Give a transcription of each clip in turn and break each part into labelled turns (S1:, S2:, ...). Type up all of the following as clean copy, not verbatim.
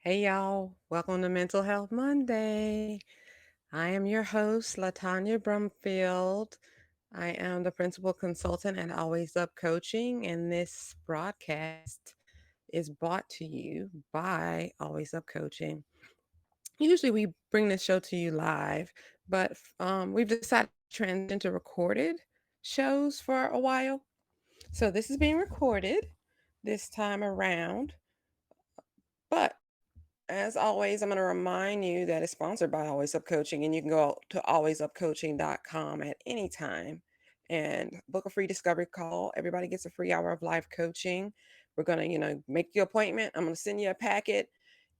S1: Hey y'all, welcome to Mental Health Monday. I am your host, Latanya Brumfield. I am the principal consultant at Always Up Coaching, and this broadcast is brought to you by Always Up Coaching. Usually, we bring this show to you live, but we've decided to transition to recorded shows for a while. So, this is being recorded this time around, but as always, I'm going to remind you that it's sponsored by Always Up Coaching, and you can go to alwaysupcoaching.com at any time and book a free discovery call. Everybody gets a free hour of live coaching. We're going to, make your appointment. I'm going to send you a packet.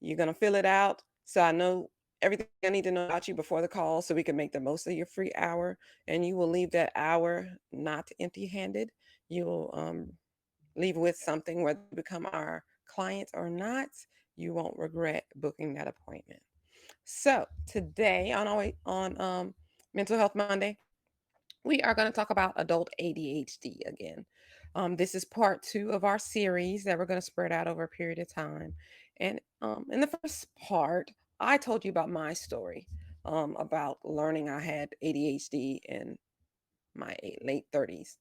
S1: You're going to fill it out so I know everything I need to know about you before the call so we can make the most of your free hour. And you will leave that hour not empty handed. You will leave with something, whether you become our client or not. You won't regret booking that appointment. So today on Mental Health Monday, we are going to talk about adult ADHD again. This is part two of our series that we're going to spread out over a period of time. And in the first part, I told you about my story about learning I had ADHD in my late 30s.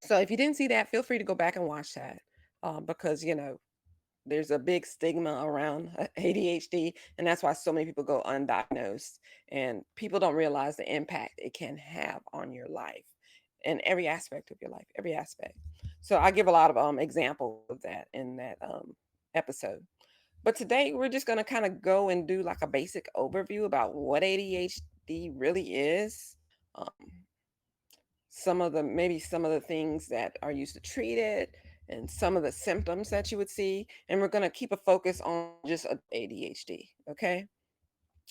S1: So if you didn't see that, feel free to go back and watch that because, there's a big stigma around ADHD, and that's why so many people go undiagnosed. And people don't realize the impact it can have on your life and every aspect of your life, every aspect. So I give a lot of examples of that in that episode. But today we're just going to kind of go and do like a basic overview about what ADHD really is. Um, some of the things that are used to treat it and some of the symptoms that you would see, and we're going to keep a focus on just ADHD. Okay,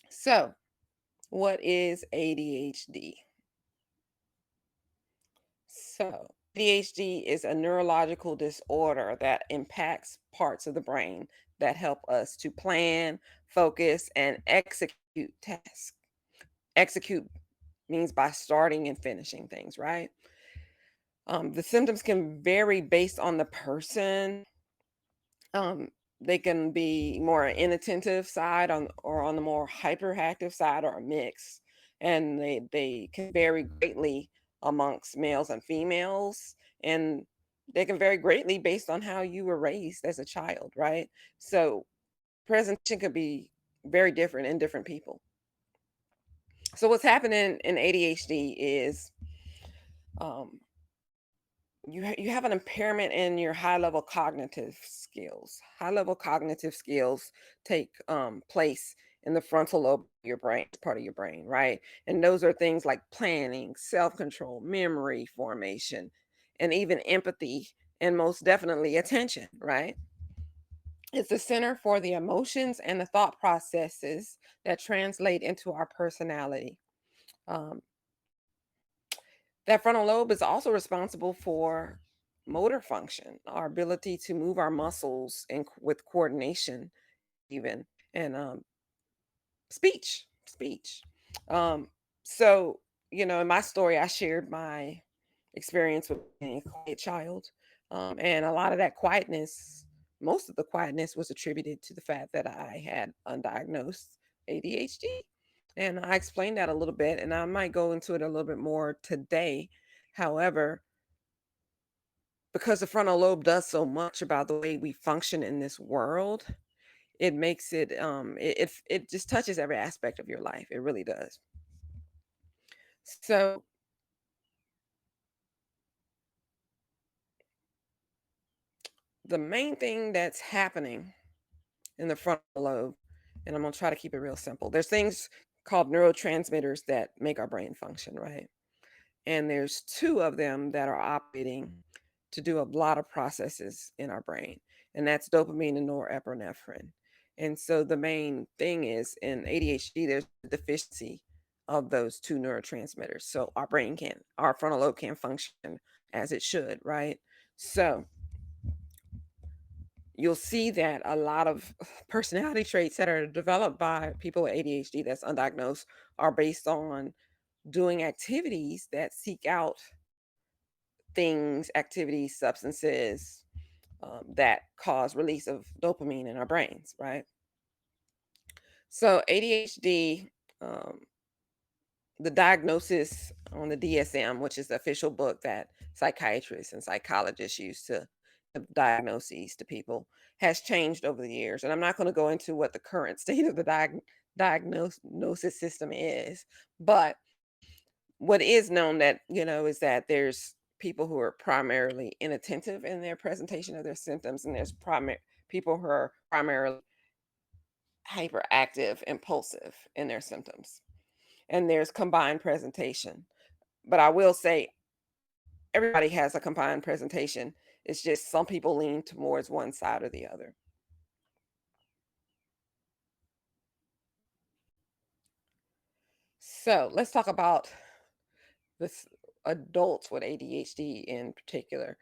S1: so what is ADHD? So ADHD is a neurological disorder that impacts parts of the brain that help us to plan, focus, and execute tasks. Execute means by starting and finishing things, right? The symptoms can vary based on the person. Um, they can be more inattentive side or on the more hyperactive side or a mix. And they can vary greatly amongst males and females. And they can vary greatly based on how you were raised as a child, right? So presentation could be very different in different people. So what's happening in ADHD is um, you have an impairment in your high level cognitive skills. High level cognitive skills take place in the frontal lobe of your brain, it's part of your brain, right? And those are things like planning, self control, memory formation, and even empathy, and most definitely attention, right? It's the center for the emotions and the thought processes that translate into our personality. Um, That frontal lobe is also responsible for motor function, our ability to move our muscles and with coordination, even and speech. Um, so in my story, I shared my experience with being a quiet child, and a lot of that quietness, most of the quietness, was attributed to the fact that I had undiagnosed ADHD. And I explained that a little bit, and I might go into it a little bit more today. However, because the frontal lobe does so much about the way we function in this world, it makes it just touches every aspect of your life. It really does. So the main thing that's happening in the frontal lobe, and I'm gonna try to keep it real simple. There's things called neurotransmitters that make our brain function, right? And there's two of them that are operating to do a lot of processes in our brain, and that's dopamine and norepinephrine. And so the main thing is in ADHD, there's a deficiency of those two neurotransmitters. So our frontal lobe can't function as it should, right? So you'll see that a lot of personality traits that are developed by people with ADHD that's undiagnosed are based on doing activities that seek out things, activities, substances that cause release of dopamine in our brains, right? So ADHD, um, the diagnosis on the DSM, which is the official book that psychiatrists and psychologists use to give diagnoses to people, has changed over the years. And I'm not going to go into what the current state of the diagnosis system is, but what is known that is that there's people who are primarily inattentive in their presentation of their symptoms, and there's primary people who are primarily hyperactive, impulsive in their symptoms, and there's combined presentation. But I will say everybody has a combined presentation. It's just some people lean towards one side or the other. So let's talk about this adults with ADHD in particular.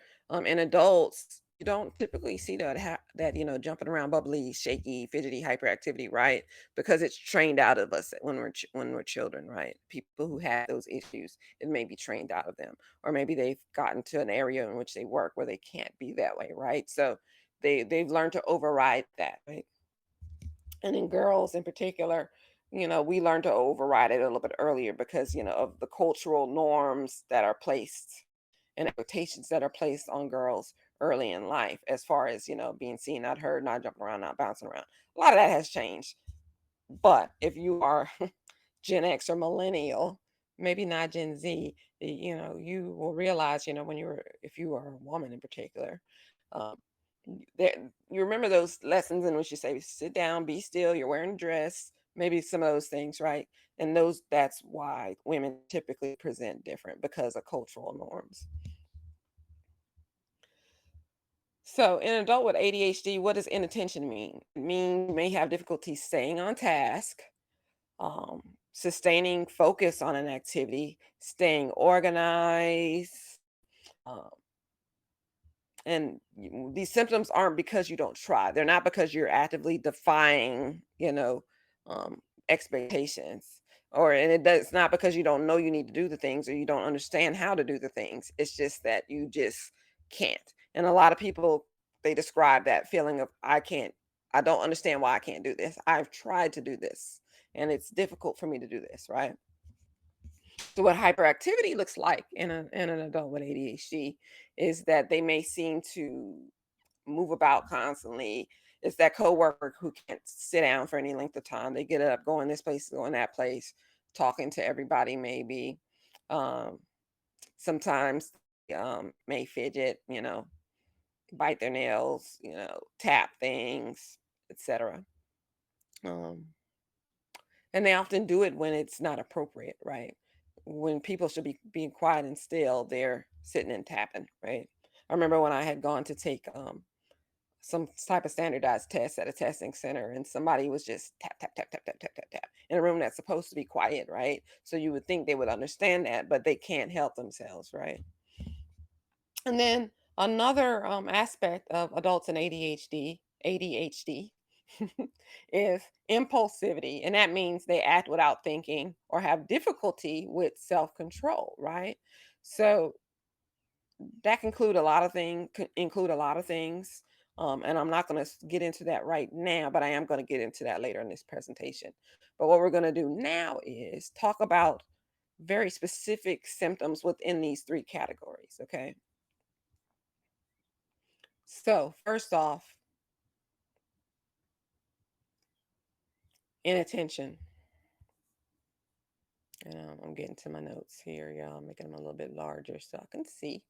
S1: In adults, you don't typically see that jumping around, bubbly, shaky, fidgety hyperactivity, right? Because it's trained out of us when we're children, right? People who have those issues, it may be trained out of them, or maybe they've gotten to an area in which they work where they can't be that way, right? So they've learned to override that, right? And in girls in particular, we learn to override it a little bit earlier because, of the cultural norms that are placed and expectations that are placed on girls early in life, as far as, being seen, not heard, not jumping around, not bouncing around. A lot of that has changed. But if you are Gen X or millennial, maybe not Gen Z, you will realize, when if you are a woman in particular, um, that you remember those lessons in which you say, sit down, be still, you're wearing a dress, maybe some of those things, right? And that's why women typically present different because of cultural norms. So, in an adult with ADHD, what does inattention mean? It means you may have difficulty staying on task, sustaining focus on an activity, staying organized, um, and these symptoms aren't because you don't try. They're not because you're actively defying, um, expectations, it's not because you don't know you need to do the things or you don't understand how to do the things. It's just that you just can't. And a lot of people, they describe that feeling of, I can't, I don't understand why I can't do this. I've tried to do this and it's difficult for me to do this, right? So what hyperactivity looks like in an adult with ADHD is that they may seem to move about constantly. It's that coworker who can't sit down for any length of time. They get up, going this place, going that place, talking to everybody maybe. Um, Sometimes may fidget, bite their nails, tap things, etc. Um, And they often do it when it's not appropriate, right? When people should be being quiet and still, they're sitting and tapping, right? I remember when I had gone to take some type of standardized test at a testing center, and somebody was just tap, tap, tap, tap, tap, tap, tap, tap in a room that's supposed to be quiet, right? So you would think they would understand that, but they can't help themselves, right? And then another aspect of adults and ADHD is impulsivity. And that means they act without thinking or have difficulty with self control, right? So that can include a lot of things. And I'm not going to get into that right now, but I am going to get into that later in this presentation. But what we're going to do now is talk about very specific symptoms within these three categories. Okay. So, first off, inattention. And I'm getting to my notes here, y'all. I'm making them a little bit larger so I can see.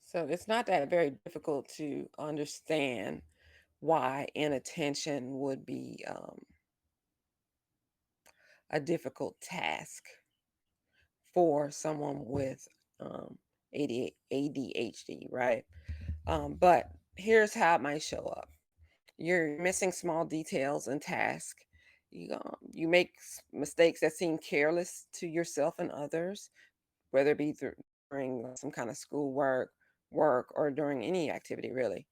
S1: So, it's not that very difficult to understand why inattention would be a difficult task for someone with ADHD, right? But here's how it might show up. You're missing small details and tasks. You make mistakes that seem careless to yourself and others, whether it be during some kind of schoolwork, work, or during any activity, really.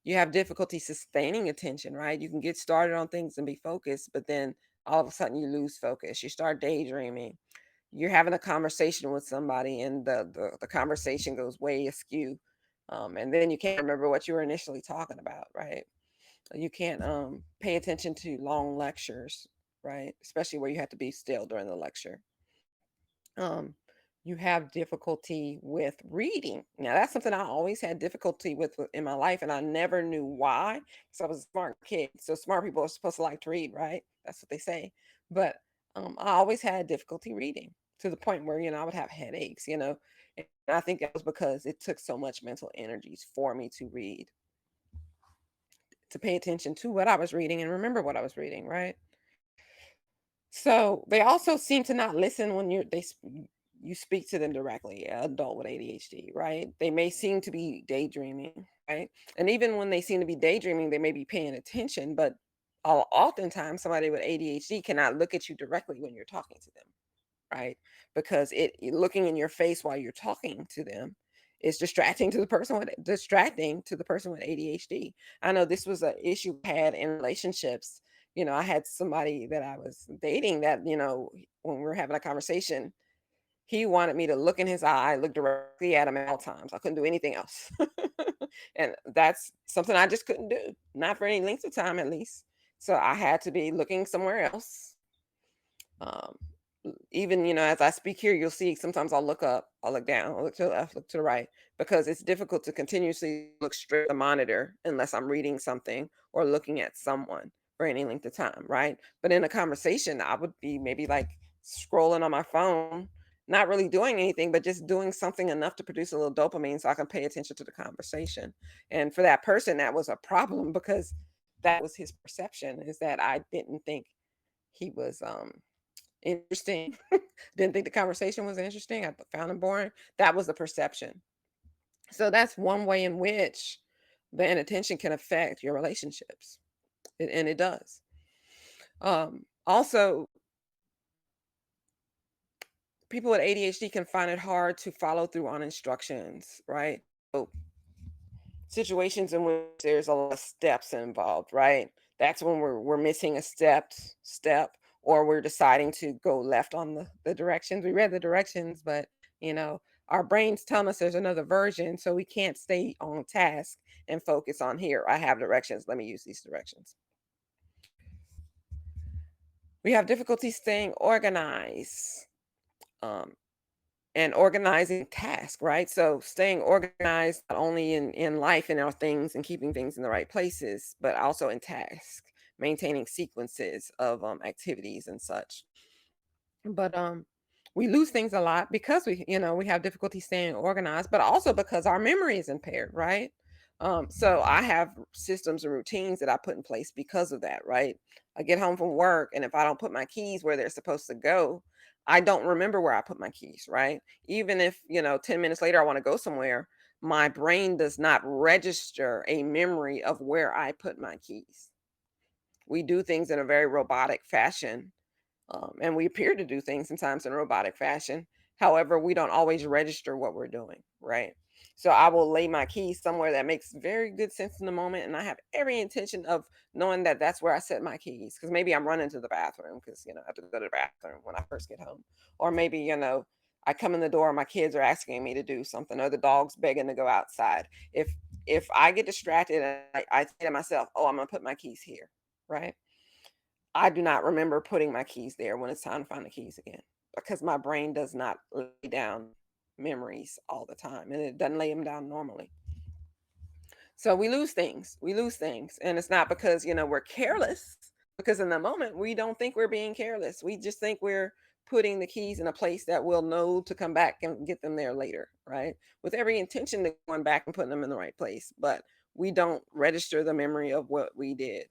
S1: You have difficulty sustaining attention, right? You can get started on things and be focused, but then all of a sudden you lose focus. You start daydreaming. You're having a conversation with somebody, and the conversation goes way askew. And then you can't remember what you were initially talking about, right? You can't pay attention to long lectures, right? Especially where you have to be still during the lecture. um, you have difficulty with reading. Now, that's something I always had difficulty with in my life, and I never knew why. Because I was a smart kid. So smart people are supposed to like to read, right? That's what they say. But I always had difficulty reading to the point where I would have headaches. And I think that was because it took so much mental energy for me to read, to pay attention to what I was reading and remember what I was reading, right? So they also seem to not listen when you speak to them directly, an adult with ADHD, right? They may seem to be daydreaming, right? And even when they seem to be daydreaming, they may be paying attention, but oftentimes somebody with ADHD cannot look at you directly when you're talking to them, right? Because looking in your face while you're talking to them is distracting to the person with ADHD. I know this was an issue I had in relationships. I had somebody that I was dating that, when we were having a conversation, he wanted me to look in his eye, look directly at him at all times. I couldn't do anything else. And that's something I just couldn't do, not for any length of time at least. So I had to be looking somewhere else. um, Even, as I speak here, you'll see sometimes I'll look up, I'll look down, I'll look to the left, look to the right, because it's difficult to continuously look straight at the monitor unless I'm reading something or looking at someone for any length of time, right? But in a conversation, I would be maybe like scrolling on my phone, not really doing anything, but just doing something enough to produce a little dopamine so I can pay attention to the conversation. And for that person, that was a problem because that was his perception, is that I didn't think he was interesting. Didn't think the conversation was interesting. I found him boring. That was the perception. So that's one way in which the inattention can affect your relationships. And it does. Also, people with ADHD can find it hard to follow through on instructions, right? So situations in which there's a lot of steps involved, right? That's when we're missing a step, or we're deciding to go left on the directions. We read the directions, but our brains telling us there's another version, so we can't stay on task and focus on, here, I have directions, let me use these directions. We have difficulty staying organized. Um, and organizing tasks, right? So staying organized not only in life and our things and keeping things in the right places, but also in tasks, maintaining sequences of activities and such. But we lose things a lot because we have difficulty staying organized, but also because our memory is impaired, right? So I have systems and routines that I put in place because of that, right? I get home from work, and if I don't put my keys where they're supposed to go, I don't remember where I put my keys, right? Even if 10 minutes later I want to go somewhere, my brain does not register a memory of where I put my keys. We do things in a very robotic fashion, and we appear to do things sometimes in a robotic fashion. However, we don't always register what we're doing, right? So I will lay my keys somewhere that makes very good sense in the moment, and I have every intention of knowing that that's where I set my keys. Because maybe I'm running to the bathroom because I have to go to the bathroom when I first get home, or maybe I come in the door, my kids are asking me to do something, or the dog's begging to go outside. If I get distracted and I say to myself, "Oh, I'm gonna put my keys here," right? I do not remember putting my keys there when it's time to find the keys again, because my brain does not lay down memories all the time, and it doesn't lay them down normally. So we lose things. We lose things. And it's not because, we're careless, because in the moment we don't think we're being careless. We just think we're putting the keys in a place that we'll know to come back and get them there later, right? With every intention of going back and putting them in the right place. But we don't register the memory of what we did.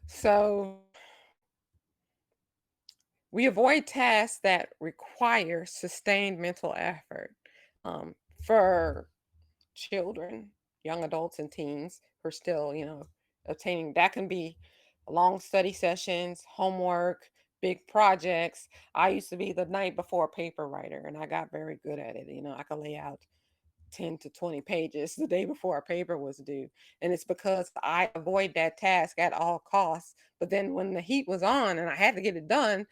S1: So we avoid tasks that require sustained mental effort. For children, young adults, and teens who are still, obtaining, that can be long study sessions, homework, big projects. I used to be the night before paper writer, and I got very good at it. I could lay out 10 to 20 pages the day before a paper was due. And it's because I avoid that task at all costs. But then when the heat was on and I had to get it done,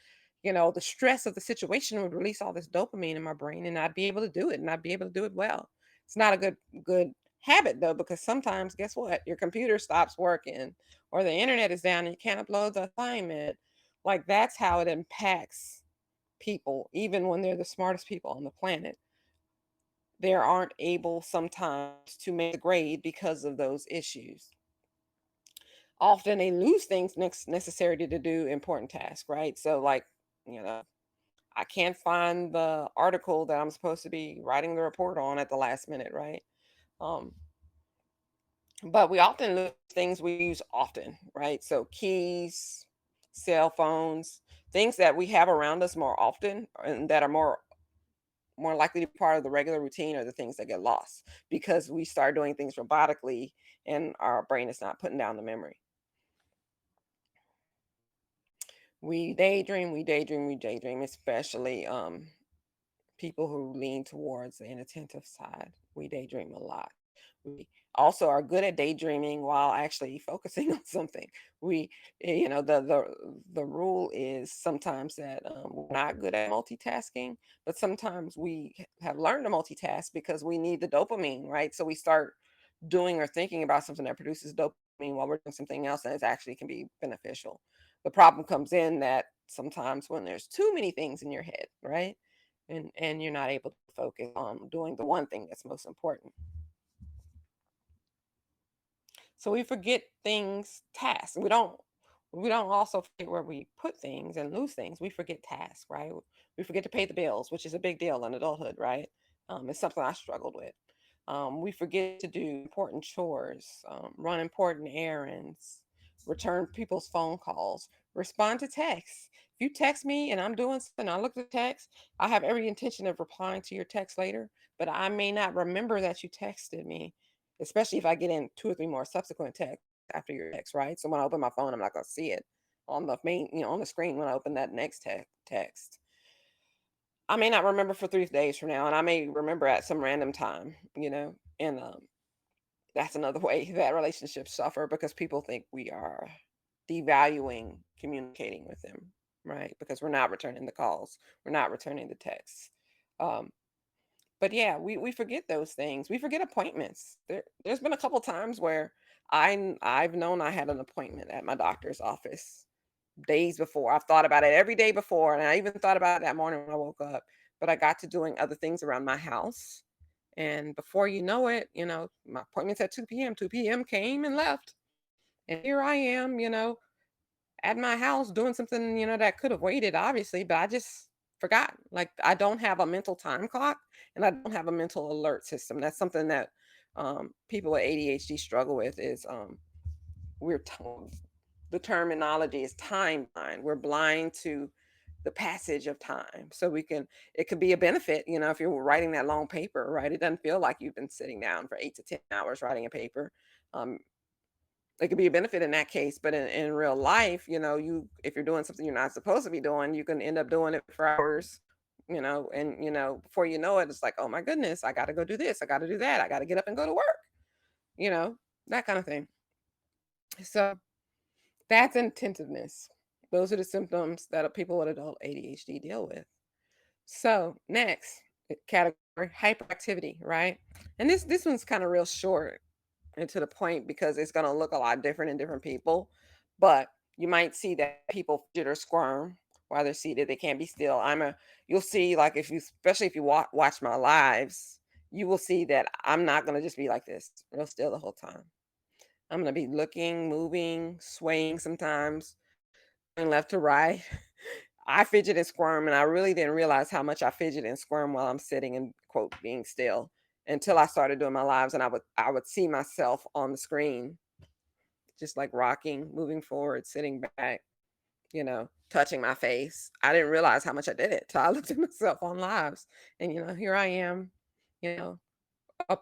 S1: The stress of the situation would release all this dopamine in my brain, and I'd be able to do it, and I'd be able to do it well. It's not a good habit though, because sometimes guess what? Your computer stops working or the internet is down and you can't upload the assignment. Like that's how it impacts people, even when they're the smartest people on the planet. They aren't able sometimes to make the grade because of those issues. Often they lose things necessary to do important tasks, right? So, like, you know, I can't find the article that I'm supposed to be writing the report on at the last minute, right? Um, but we often lose things we use often, right? So, keys, cell phones, things that we have around us more often and that are more likely to be part of the regular routine are the things that get lost because we start doing things robotically and our brain is not putting down the memory. We daydream, especially people who lean towards the inattentive side. We daydream a lot. We also are good at daydreaming while actually focusing on something. We, the rule is sometimes that we're not good at multitasking, but sometimes we have learned to multitask because we need the dopamine, right? So we start doing or thinking about something that produces dopamine while we're doing something else, and it actually can be beneficial. The problem comes in that sometimes when there's too many things in your head, right? And you're not able to focus on doing the one thing that's most important. So we forget things, tasks. We don't also forget where we put things and lose things. We forget tasks, right? We forget to pay the bills, which is a big deal in adulthood, right? It's something I struggled with. We forget to do important chores, run important errands, return people's phone calls, respond to texts. If you text me and I'm doing something, I look at the text, I have every intention of replying to your text later, but I may not remember that you texted me, especially if I get in two or three more subsequent texts after your text, right? So when I open my phone, I'm not going to see it on the main, on the screen when I open that next text. I may not remember for 3 days from now, and I may remember at some random time, and that's another way that relationships suffer because people think we are devaluing communicating with them, right? Because we're not returning the calls, we're not returning the texts. Um, but yeah, we forget those things. We forget appointments. There's been a couple times where I've known I had an appointment at my doctor's office days before. I've thought about it every day before, and I even thought about it that morning when I woke up. But I got to doing other things around my house, and before you know it, my appointment's at 2 p.m. 2 p.m. came and left, and here I am, at my house doing something, that could have waited, obviously, but I just forgot. Like I don't have a mental time clock, and I don't have a mental alert system. That's something that people with ADHD struggle with. Is we're told the terminology is timeline. We're blind to the passage of time. So it could be a benefit, if you're writing that long paper, right? It doesn't feel like you've been sitting down for 8 to 10 hours writing a paper. Um, it could be a benefit in that case, but in real life, if you're doing something you're not supposed to be doing, you can end up doing it for hours, and before you know it, it's like, oh my goodness, I got to go do this, I got to do that, I got to get up and go to work, you know, that kind of thing. So that's intentiveness. Those are the symptoms that people with adult ADHD deal with. So next category, hyperactivity, right? And this one's kind of real short and to the point because it's going to look a lot different in different people. But you might see that people fidget or squirm while they're seated. They can't be still. You'll see, like, especially if you watch my lives, you will see that I'm not going to just be like this real still the whole time. I'm going to be looking, moving, swaying sometimes, going left to right. I fidget and squirm, and I really didn't realize how much I fidget and squirm while I'm sitting and quote being still until I started doing my lives, and I would see myself on the screen, just like rocking, moving forward, sitting back, touching my face. I didn't realize how much I did it till I looked at myself on lives, and here I am, you know, a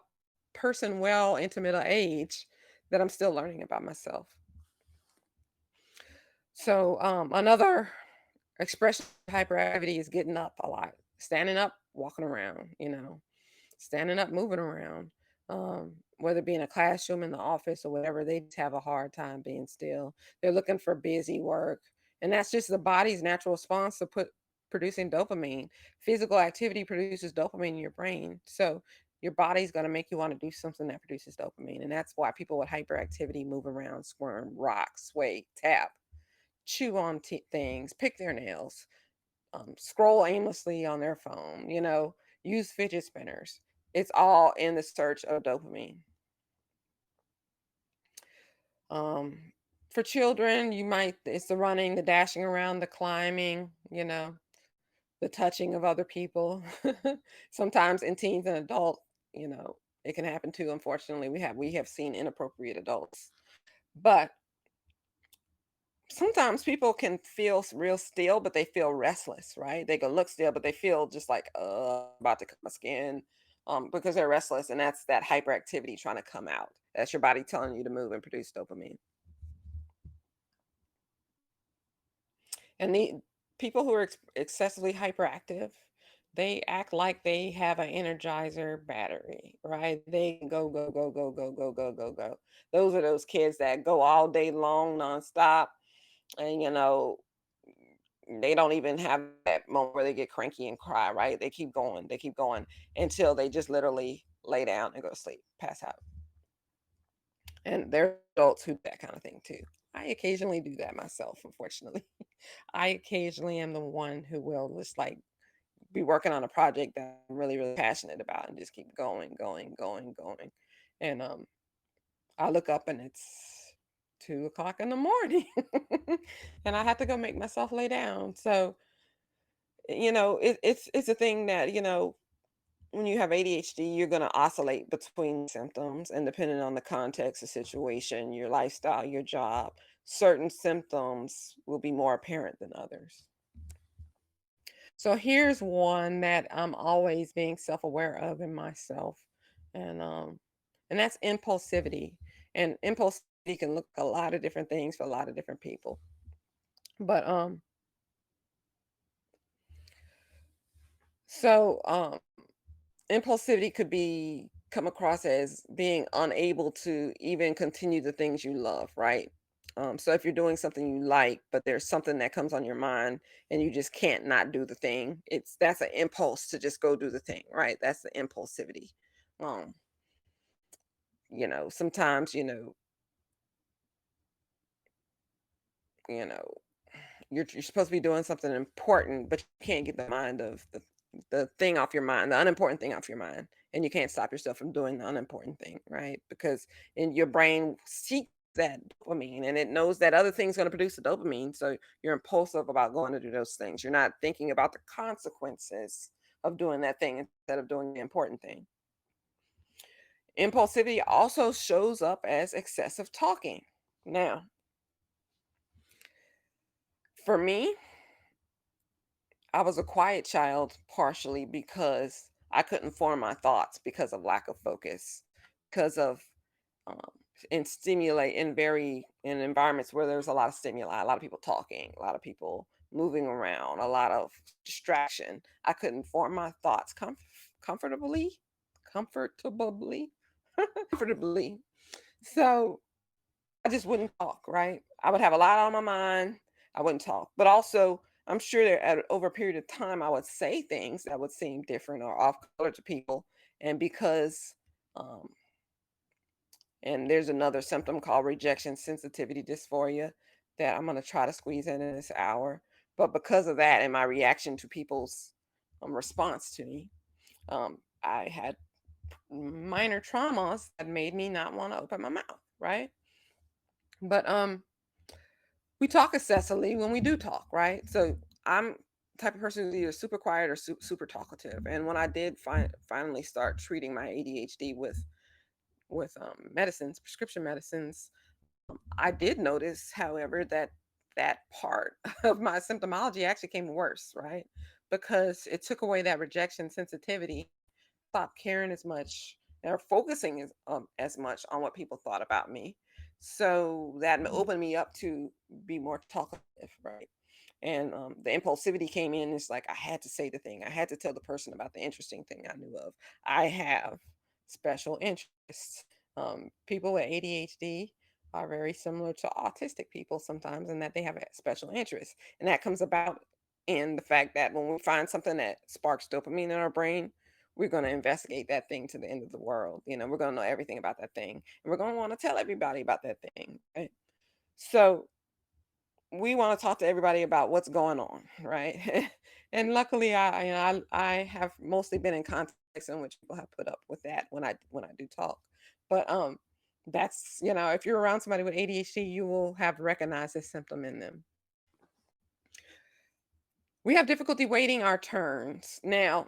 S1: person well into middle age that I'm still learning about myself. So another expression of hyperactivity is getting up a lot, standing up, walking around, standing up, moving around. Whether it be in a classroom, in the office, or whatever, they just have a hard time being still. They're looking for busy work. And that's just the body's natural response to producing dopamine. Physical activity produces dopamine in your brain. So your body's going to make you want to do something that produces dopamine. And that's why people with hyperactivity move around, squirm, rock, sway, tap, chew on things, pick their nails, scroll aimlessly on their phone, use fidget spinners. It's all in the search of dopamine. Um, for children, it's the running, the dashing around, the climbing, the touching of other people. Sometimes in teens and adults, you know, it can happen too. Unfortunately, we have seen inappropriate adults. But sometimes people can feel real still, but they feel restless, right? They can look still, but they feel just like about to cut my skin, because they're restless, and that's that hyperactivity trying to come out. That's your body telling you to move and produce dopamine. And the people who are excessively hyperactive, they act like they have an energizer battery, right? They can go, go, go, go, go, go, go, go, go. Those are those kids that go all day long, nonstop, and they don't even have that moment where they get cranky and cry, right? They keep going until they just literally lay down and go to sleep, pass out. And there are adults who do that kind of thing too. I occasionally do that myself, unfortunately. I occasionally am the one who will just like be working on a project that I'm really, really passionate about and just keep going, going, going, going. And I look up and it's 2 o'clock in the morning and I have to go make myself lay down. So, it's a thing that, when you have ADHD, you're going to oscillate between symptoms, and depending on the context, the situation, your lifestyle, your job, certain symptoms will be more apparent than others. So here's one that I'm always being self-aware of in myself, and that's impulsivity. And impulsivity can look a lot of different things for a lot of different people. But so impulsivity could be come across as being unable to even continue the things you love, right? So if you're doing something you like, but there's something that comes on your mind and you just can't not do the thing, that's an impulse to just go do the thing, right? That's the impulsivity. Um, sometimes, you know, you're supposed to be doing something important, but you can't get the mind of the thing off your mind, the unimportant thing off your mind, and you can't stop yourself from doing the unimportant thing, right? Because in your brain seeks that dopamine, and it knows that other thing's going to produce the dopamine, so you're impulsive about going to do those things. You're not thinking about the consequences of doing that thing instead of doing the important thing. Impulsivity also shows up as excessive talking. Now, for me, I was a quiet child partially because I couldn't form my thoughts because of lack of focus, because of um, in environments where there's a lot of stimuli, a lot of people talking, a lot of people moving around, a lot of distraction. I couldn't form my thoughts comfortably, comfortably, comfortably. So I just wouldn't talk, right? I would have a lot on my mind. I wouldn't talk. But also, I'm sure that over a period of time, I would say things that would seem different or off color to people. And because, um, and there's another symptom called rejection sensitivity dysphoria that I'm going to try to squeeze in this hour. But because of that and my reaction to people's response to me, I had minor traumas that made me not want to open my mouth, right? But we talk excessively when we do talk, right? So I'm the type of person who's either super quiet or super talkative. And when I did finally start treating my ADHD with medicines, prescription medicines, I did notice, however, that that part of my symptomology actually came worse, right? Because it took away that rejection sensitivity, stopped caring as much or focusing as much on what people thought about me. So that opened me up to be more talkative, right? And the impulsivity came in. It's like I had to say the thing. I had to tell the person about the interesting thing I knew of. I have special interests. People with ADHD are very similar to autistic people sometimes, and that they have a special interest. And that comes about in the fact that when we find something that sparks dopamine in our brain, we're going to investigate that thing to the end of the world. We're going to know everything about that thing, and we're going to want to tell everybody about that thing. Right? So we want to talk to everybody about what's going on, right? And luckily, I have mostly been in contexts in which people have put up with that when I do talk. But that's if you're around somebody with ADHD, you will have recognized this symptom in them. We have difficulty waiting our turns. Now,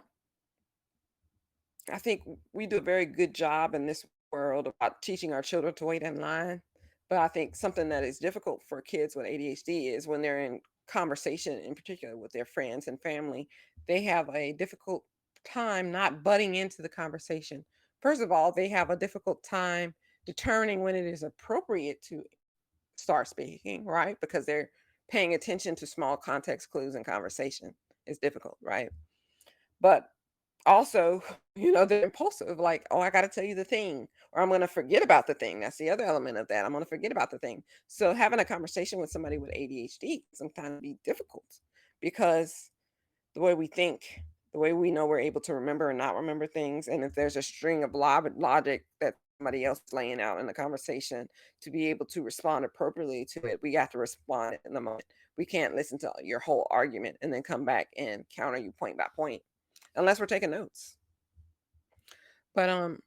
S1: I think we do a very good job in this world about teaching our children to wait in line. But I think something that is difficult for kids with ADHD is when they're in conversation, in particular with their friends and family, they have a difficult time not butting into the conversation. First of all, they have a difficult time determining when it is appropriate to start speaking, right? Because they're paying attention to small context clues in conversation. It's difficult, right? But also, they're impulsive, like, oh, I got to tell you the thing, or I'm going to forget about the thing. That's the other element of that. I'm going to forget about the thing. So, having a conversation with somebody with ADHD can sometimes be difficult because the way we think, the way we know we're able to remember and not remember things, and if there's a string of logic that somebody else is laying out in the conversation, to be able to respond appropriately to it, we have to respond in the moment. We can't listen to your whole argument and then come back and counter you point by point unless we're taking notes. But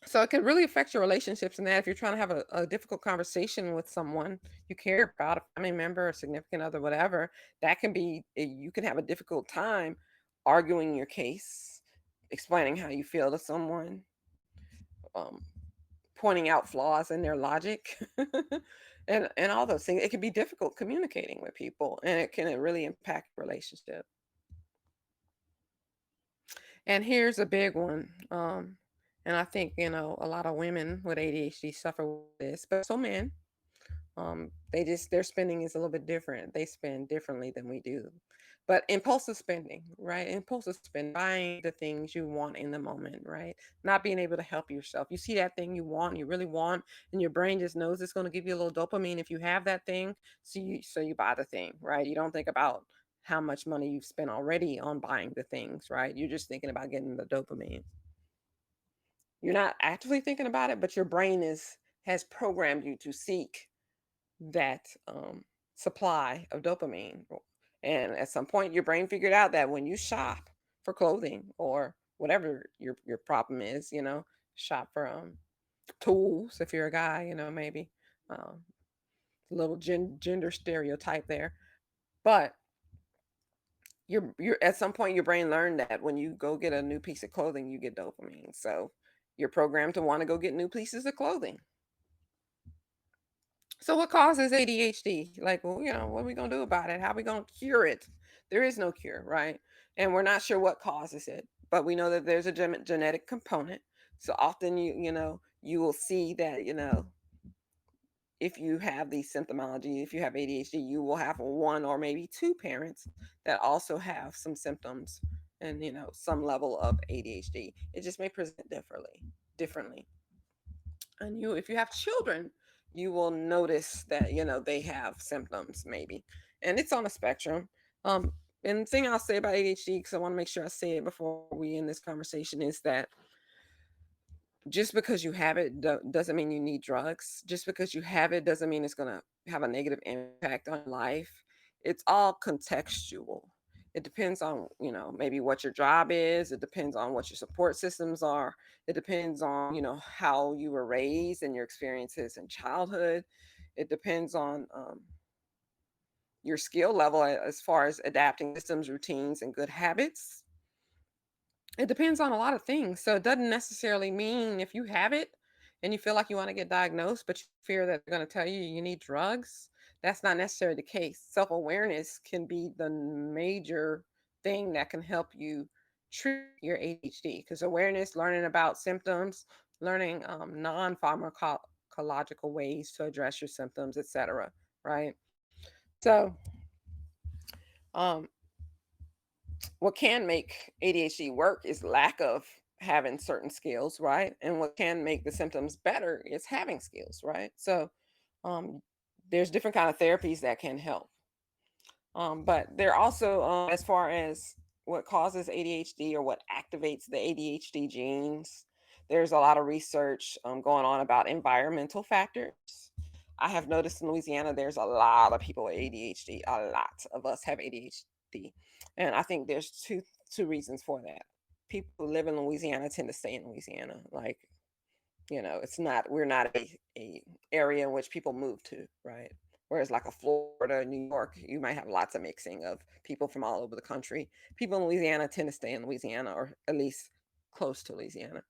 S1: so it can really affect your relationships in that if you're trying to have a difficult conversation with someone you care about, a family member, a significant other, whatever, that can be you can have a difficult time arguing your case, explaining how you feel to someone, um, pointing out flaws in their logic, and all those things. It can be difficult communicating with people, and it can really impact relationship. And here's a big one. And I think, a lot of women with ADHD suffer with this, but so men, their spending is a little bit different. They spend differently than we do. But impulsive spending, right? Impulsive spending, buying the things you want in the moment, right? Not being able to help yourself. You see that thing you want, you really want, and your brain just knows it's going to give you a little dopamine if you have that thing. So you buy the thing, right? You don't think about how much money you've spent already on buying the things, right? You're just thinking about getting the dopamine. You're not actively thinking about it, but your brain has programmed you to seek that supply of dopamine. And at some point, your brain figured out that when you shop for clothing or whatever your problem is, shop for tools if you're a guy, maybe um, a little gender stereotype there, but you're at some point your brain learned that when you go get a new piece of clothing, you get dopamine. So you're programmed to want to go get new pieces of clothing. So what causes ADHD? Like, well, what are we gonna do about it? How are we gonna cure it? There is no cure, right? And we're not sure what causes it, but we know that there's a genetic component. So often you will see that if you have these symptomology, if you have ADHD, you will have one or maybe two parents that also have some symptoms and some level of ADHD. It just may present differently. And if you have children, you will notice that they have symptoms maybe, and it's on a spectrum. Um, and the thing I'll say about ADHD, because I want to make sure I say it before we end this conversation, is that just because you have it doesn't mean you need drugs. Just because you have it doesn't mean it's going to have a negative impact on life. It's all contextual. It depends on, maybe what your job is. It depends on what your support systems are. It depends on, how you were raised and your experiences in childhood. It depends on your skill level as far as adapting systems, routines, and good habits. It depends on a lot of things. So it doesn't necessarily mean if you have it and you feel like you want to get diagnosed, but you fear that they're going to tell you you need drugs. That's not necessarily the case. Self awareness can be the major thing that can help you treat your ADHD because awareness, learning about symptoms, learning non pharmacological ways to address your symptoms, etc. Right? So, um, what can make ADHD work is lack of having certain skills, right? And what can make the symptoms better is having skills, right? So um, there's different kind of therapies that can help. But there also, as far as what causes ADHD or what activates the ADHD genes, there's a lot of research going on about environmental factors. I have noticed in Louisiana, there's a lot of people with ADHD. A lot of us have ADHD, and I think there's two reasons for that. People who live in Louisiana tend to stay in Louisiana. Like, it's not we're not a area in which people move to, right? Whereas like a Florida, New York, you might have lots of mixing of people from all over the country. People in Louisiana tend to stay in Louisiana, or at least close to Louisiana.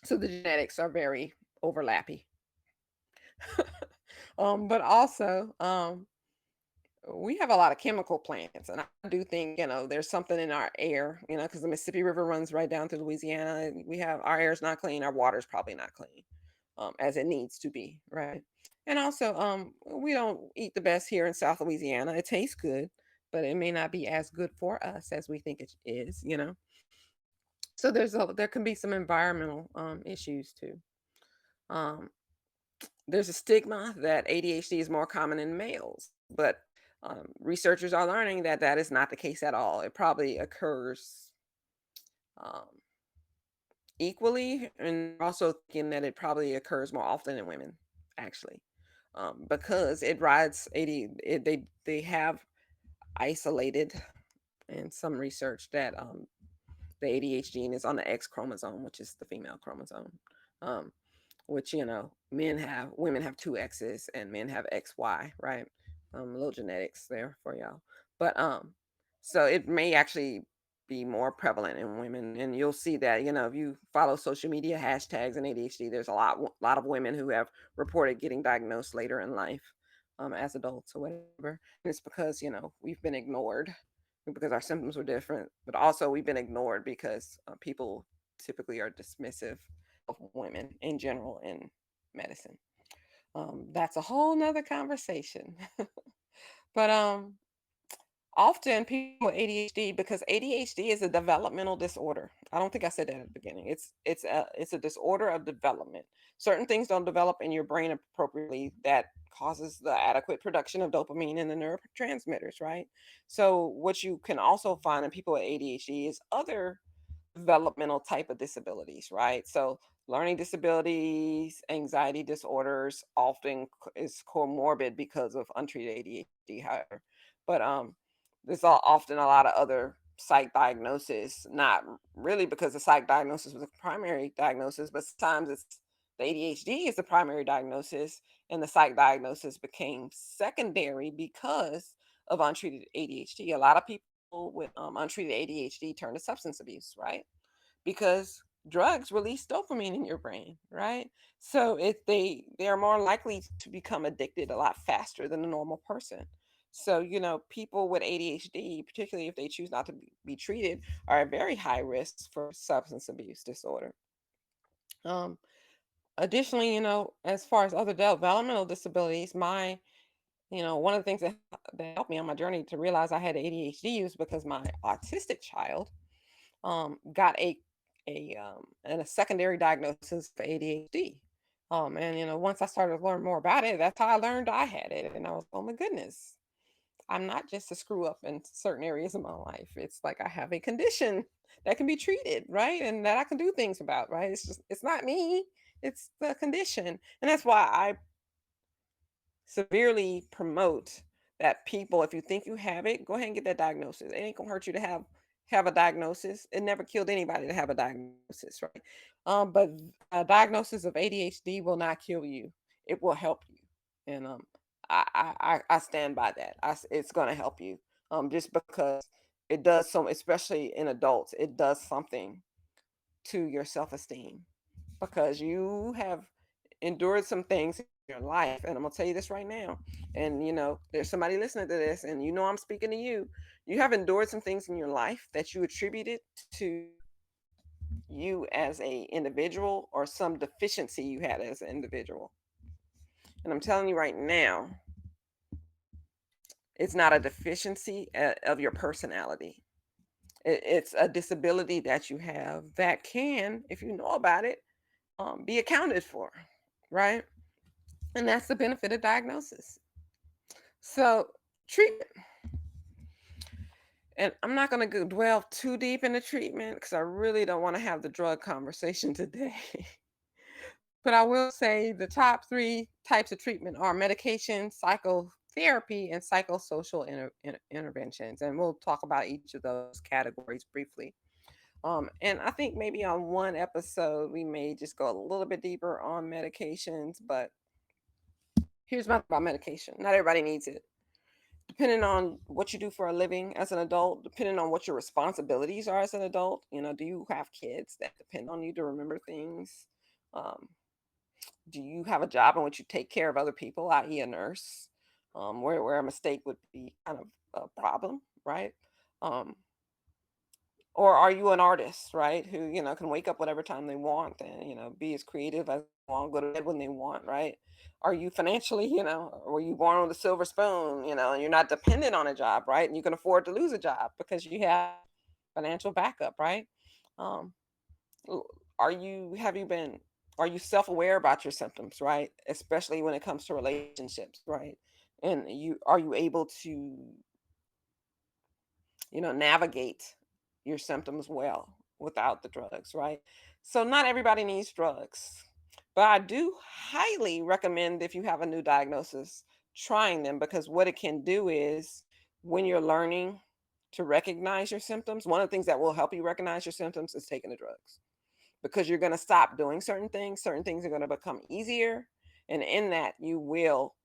S1: So the genetics are very overlappy. But also, we have a lot of chemical plants, and I do think, there's something in our air, because the Mississippi River runs right down through Louisiana. And we have our air's not clean, our water's probably not clean, as it needs to be, right? And also, we don't eat the best here in South Louisiana. It tastes good, but it may not be as good for us as we think it is. So there can be some environmental issues too. Um, there's a stigma that ADHD is more common in males, but researchers are learning that that is not the case at all. It probably occurs um, equally, and also thinking that it probably occurs more often in women, actually, because it rides 80. They have isolated in some research that the ADHD gene is on the X chromosome, which is the female chromosome. Um, which women have two X's and men have XY, right? A little genetics there for y'all. But so it may actually be more prevalent in women, and you'll see that, if you follow social media hashtags and ADHD, there's a lot of women who have reported getting diagnosed later in life, as adults or whatever. And it's because, we've been ignored because our symptoms were different, but also we've been ignored because people typically are dismissive of women in general in medicine. That's a whole nother conversation. But often people with ADHD, because ADHD is a developmental disorder. I don't think I said that at the beginning. It's a disorder of development. Certain things don't develop in your brain appropriately that causes the adequate production of dopamine and the neurotransmitters, right? So what you can also find in people with ADHD is other developmental type of disabilities, right? So learning disabilities, anxiety disorders often is comorbid because of untreated ADHD, however. But there's often a lot of other psych diagnosis, not really because the psych diagnosis was a primary diagnosis, but sometimes it's the ADHD is the primary diagnosis, and the psych diagnosis became secondary because of untreated ADHD. A lot of people with untreated ADHD turn to substance abuse, right? Because drugs release dopamine in your brain, right? So if they are more likely to become addicted a lot faster than a normal person. So, people with ADHD, particularly if they choose not to be treated, are at very high risk for substance abuse disorder. Um, Additionally, as far as other developmental disabilities, one of the things that helped me on my journey to realize I had ADHD was because my autistic child got a secondary diagnosis for ADHD. And once I started to learn more about it, that's how I learned I had it, and I was, oh my goodness, I'm not just a screw up in certain areas of my life. It's like I have a condition that can be treated, right, and that I can do things about, right. It's not me, it's the condition, and that's why I severely promote that people, if you think you have it, go ahead and get that diagnosis. It ain't gonna hurt you to have a diagnosis. It never killed anybody to have a diagnosis, right? But a diagnosis of ADHD will not kill you. It will help you, and I stand by that. It's gonna help you, just because it does some, especially in adults, it does something to your self esteem because you have endured some things in your life. And I'm gonna tell you this right now. And there's somebody listening to this, and I'm speaking to you. You have endured some things in your life that you attributed to you as a individual or some deficiency you had as an individual. And I'm telling you right now, it's not a deficiency of your personality. It's a disability that you have that can, if you know about it, be accounted for, right? And that's the benefit of diagnosis. So, treatment, and I'm not going to dwell too deep into treatment because I really don't want to have the drug conversation today. But I will say the top three types of treatment are medication, psychotherapy, and psychosocial interventions. And we'll talk about each of those categories briefly. And I think maybe on one episode, we may just go a little bit deeper on medications. But here's my thing about medication: not everybody needs it. Depending on what you do for a living as an adult, depending on what your responsibilities are as an adult, do you have kids that depend on you to remember things? Um, do you have a job in which you take care of other people, i.e., a nurse, where a mistake would be kind of a problem, right? Um, or are you an artist, right? Who can wake up whatever time they want and be as creative as they want, go to bed when they want, right? Are you financially, were you born with a silver spoon, and you're not dependent on a job, right? And you can afford to lose a job because you have financial backup, right? Um, L- are you have you been are you self-aware about your symptoms, right? Especially when it comes to relationships, right? And are you able to navigate your symptoms well without the drugs, right? So not everybody needs drugs, but I do highly recommend, if you have a new diagnosis, trying them, because what it can do is, when you're learning to recognize your symptoms, one of the things that will help you recognize your symptoms is taking the drugs, because you're going to stop doing certain things are going to become easier, and in that you will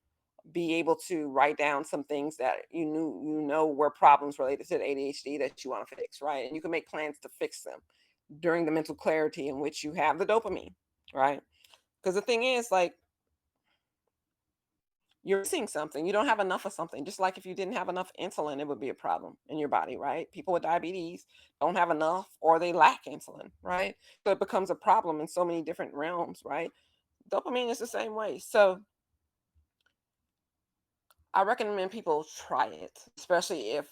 S1: be able to write down some things that were problems related to the ADHD that you want to fix, right? And you can make plans to fix them during the mental clarity in which you have the dopamine, right? Because the thing is, like, you're missing something. You don't have enough of something. Just like if you didn't have enough insulin, it would be a problem in your body, right? People with diabetes don't have enough, or they lack insulin, right? So it becomes a problem in so many different realms, right? Dopamine is the same way. So I recommend people try it, especially if,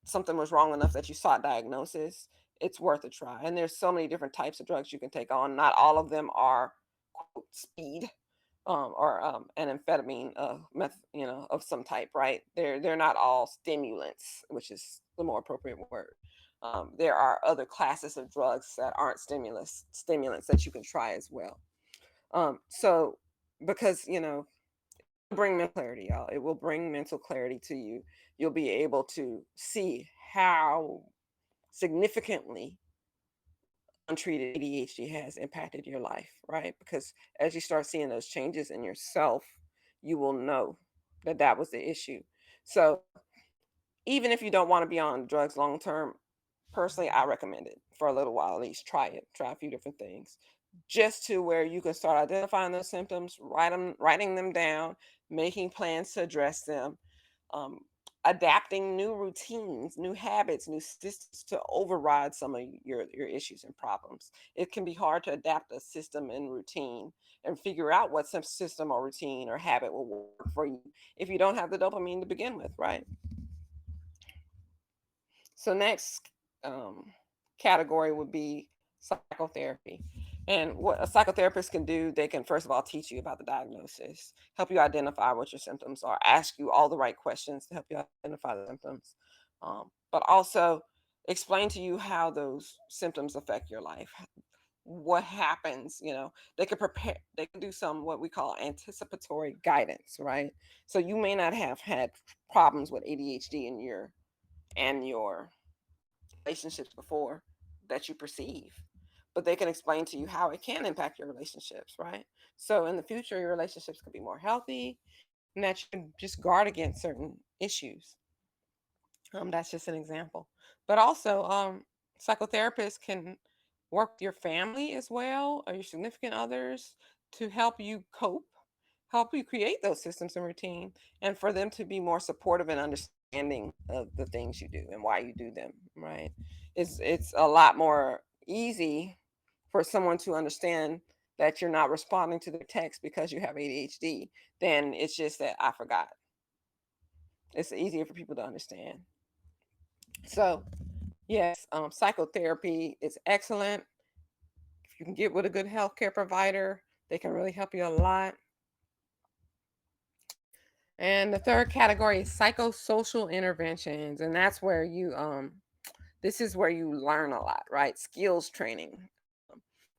S1: something was wrong enough that you sought diagnosis. It's worth a try. And there's so many different types of drugs you can take on. Not all of them are, quote, speed, or an amphetamine, of some type, right? They're not all stimulants, which is the more appropriate word. There are other classes of drugs that aren't stimulants that you can try as well. So because bring mental clarity, y'all. It will bring mental clarity to you. You'll be able to see how significantly untreated ADHD has impacted your life, right? Because as you start seeing those changes in yourself, you will know that that was the issue. So even if you don't want to be on drugs long term, personally, I recommend it for a little while at least. Try it. Try a few different things, just to where you can start identifying those symptoms, writing them down, making plans to address them, um, adapting new routines, new habits, new systems to override some of your issues and problems. It can be hard to adapt a system and routine and figure out what some system or routine or habit will work for you if you don't have the dopamine to begin with, right? So next, category would be psychotherapy. And what a psychotherapist can do, they can first of all teach you about the diagnosis, help you identify what your symptoms are, ask you all the right questions to help you identify the symptoms, but also explain to you how those symptoms affect your life, what happens. They can prepare, they can do some what we call anticipatory guidance, right? So you may not have had problems with ADHD in your relationships before that you perceive, but they can explain to you how it can impact your relationships, right? So in the future, your relationships could be more healthy, and that you can just guard against certain issues. That's just an example. But also, psychotherapists can work with your family as well, or your significant others, to help you cope, help you create those systems and routine, and for them to be more supportive and understanding of the things you do and why you do them. Right? It's a lot more easy for someone to understand that you're not responding to their text because you have ADHD, than it's just that I forgot. It's easier for people to understand. So Yes, psychotherapy is excellent. If you can get with a good healthcare provider, they can really help you a lot. And the third category is psychosocial interventions, and that's where you this is where you learn a lot, right? Skills training.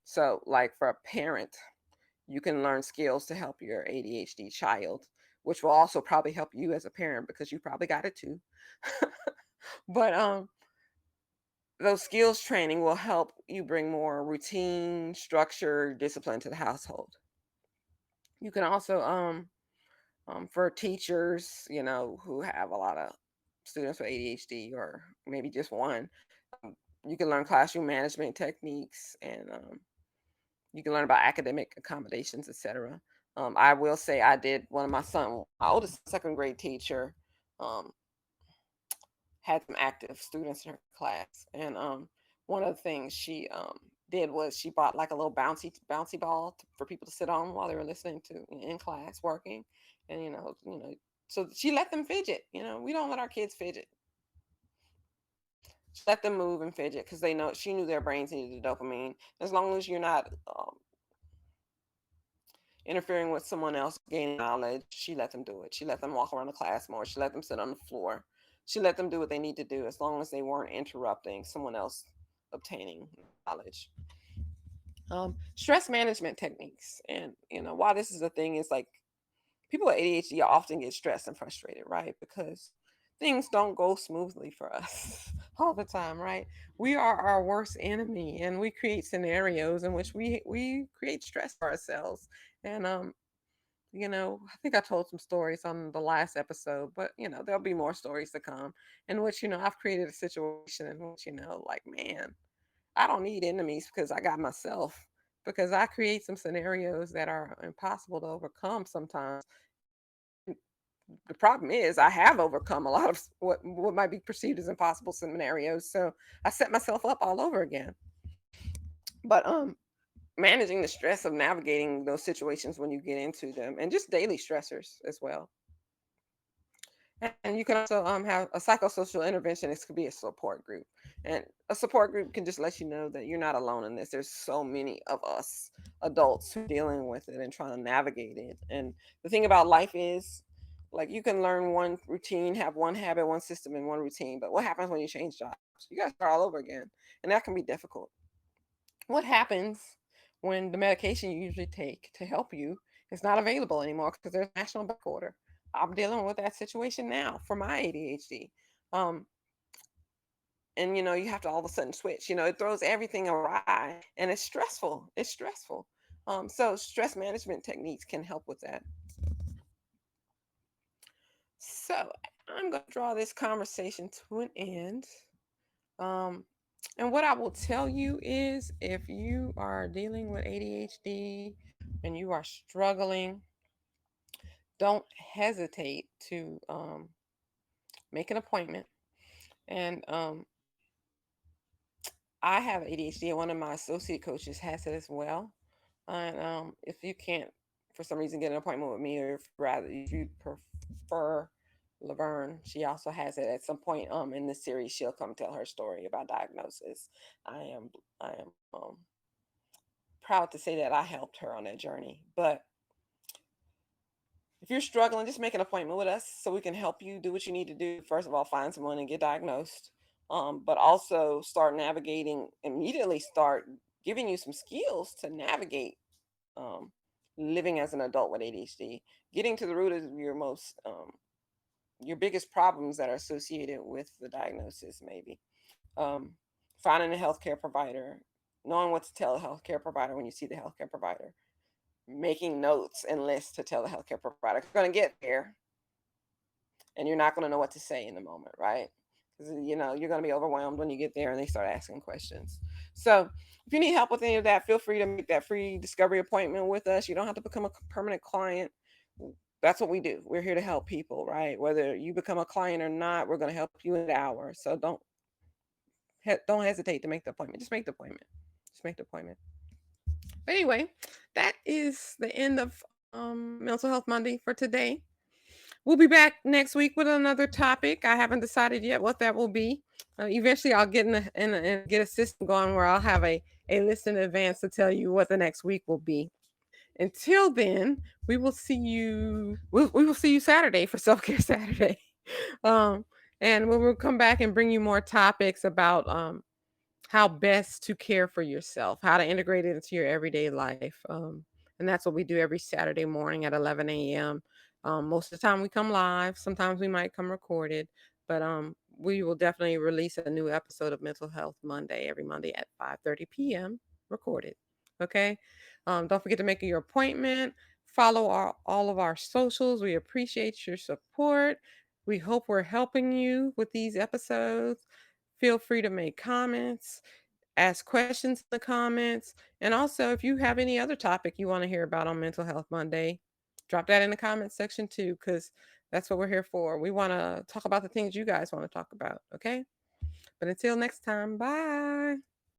S1: So, like for a parent, you can learn skills to help your ADHD child, which will also probably help you as a parent because you probably got it too. But those skills training will help you bring more routine, structure, discipline to the household. You can also for teachers, who have a lot of students with ADHD or maybe just one, um, you can learn classroom management techniques, and you can learn about academic accommodations, etc. I will say I did one of my oldest second grade teacher um, had some active students in her class, and one of the things she did was she bought like a little bouncy ball for people to sit on while they were listening to in class working, and so she let them fidget. We don't let our kids fidget. She let them move and fidget because they know she knew their brains needed the dopamine. As long as you're not interfering with someone else gaining knowledge, she let them do it. She let them walk around the class more. She let them sit on the floor. She let them do what they need to do as long as they weren't interrupting someone else obtaining knowledge. Stress management techniques. And, why this is a thing is like people with ADHD often get stressed and frustrated, right? Because things don't go smoothly for us all the time, right? We are our worst enemy, and we create scenarios in which we create stress for ourselves. And I think I told some stories on the last episode, but there'll be more stories to come in which, I've created a situation in which, like, man, I don't need enemies because I got myself. Because I create some scenarios that are impossible to overcome sometimes. The problem is I have overcome a lot of what might be perceived as impossible scenarios. So I set myself up all over again. But managing the stress of navigating those situations when you get into them, and just daily stressors as well. And you can also have a psychosocial intervention. This could be a support group. And a support group can just let you know that you're not alone in this. There's so many of us adults who are dealing with it and trying to navigate it. And the thing about life is, like, you can learn one routine, have one habit, one system, and one routine. But what happens when you change jobs? You got to start all over again. And that can be difficult. What happens when the medication you usually take to help you is not available anymore because there's a national back order? I'm dealing with that situation now for my ADHD. Um, and you have to all of a sudden switch. It throws everything awry, and it's stressful. It's stressful. So stress management techniques can help with that. So I'm going to draw this conversation to an end. Um, and what I will tell you is, if you are dealing with ADHD and you are struggling, don't hesitate to make an appointment. And I have ADHD, and one of my associate coaches has it as well. And if you can't, for some reason, get an appointment with me, or if you prefer Laverne, she also has it. At some point in the series, she'll come tell her story about diagnosis. I am I am proud to say that I helped her on that journey. But if you're struggling, just make an appointment with us so we can help you do what you need to do. First of all, find someone and get diagnosed. But also start navigating, immediately start giving you some skills to navigate um, living as an adult with ADHD, getting to the root of your biggest problems that are associated with the diagnosis, maybe. Um, Finding a healthcare provider, knowing what to tell a healthcare provider when you see the healthcare provider, making notes and lists to tell the healthcare provider. You're going to get there, and you're not going to know what to say in the moment, right? Because you're going to be overwhelmed when you get there and they start asking questions. So if you need help with any of that, feel free to make that free discovery appointment with us. You don't have to become a permanent client. That's what we do. We're here to help people, right? Whether you become a client or not, we're going to help you in an hour. So don't hesitate to make the appointment. Just make the appointment. Just make the appointment. But anyway, that is the end of Mental Health Monday for today. we'll be back next week with another topic. I haven't decided yet what that will be. Eventually, I'll get in get a system going where I'll have a list in advance to tell you what the next week will be. Until then, we will see you Saturday for Self Care Saturday. Um, and we will come back and bring you more topics about how best to care for yourself, how to integrate it into your everyday life. And that's what we do every Saturday morning at 11 a.m. Most of the time we come live. Sometimes we might come recorded, but we will definitely release a new episode of Mental Health Monday every Monday at 5:30 p.m. recorded. Okay. Don't forget to make your appointment. Follow all of our socials. We appreciate your support. We hope we're helping you with these episodes. Feel free to make comments, ask questions in the comments, and also if you have any other topic you want to hear about on Mental Health Monday, drop that in the comments section too, because that's what we're here for. We want to talk about the things you guys want to talk about, okay? But until next time, bye.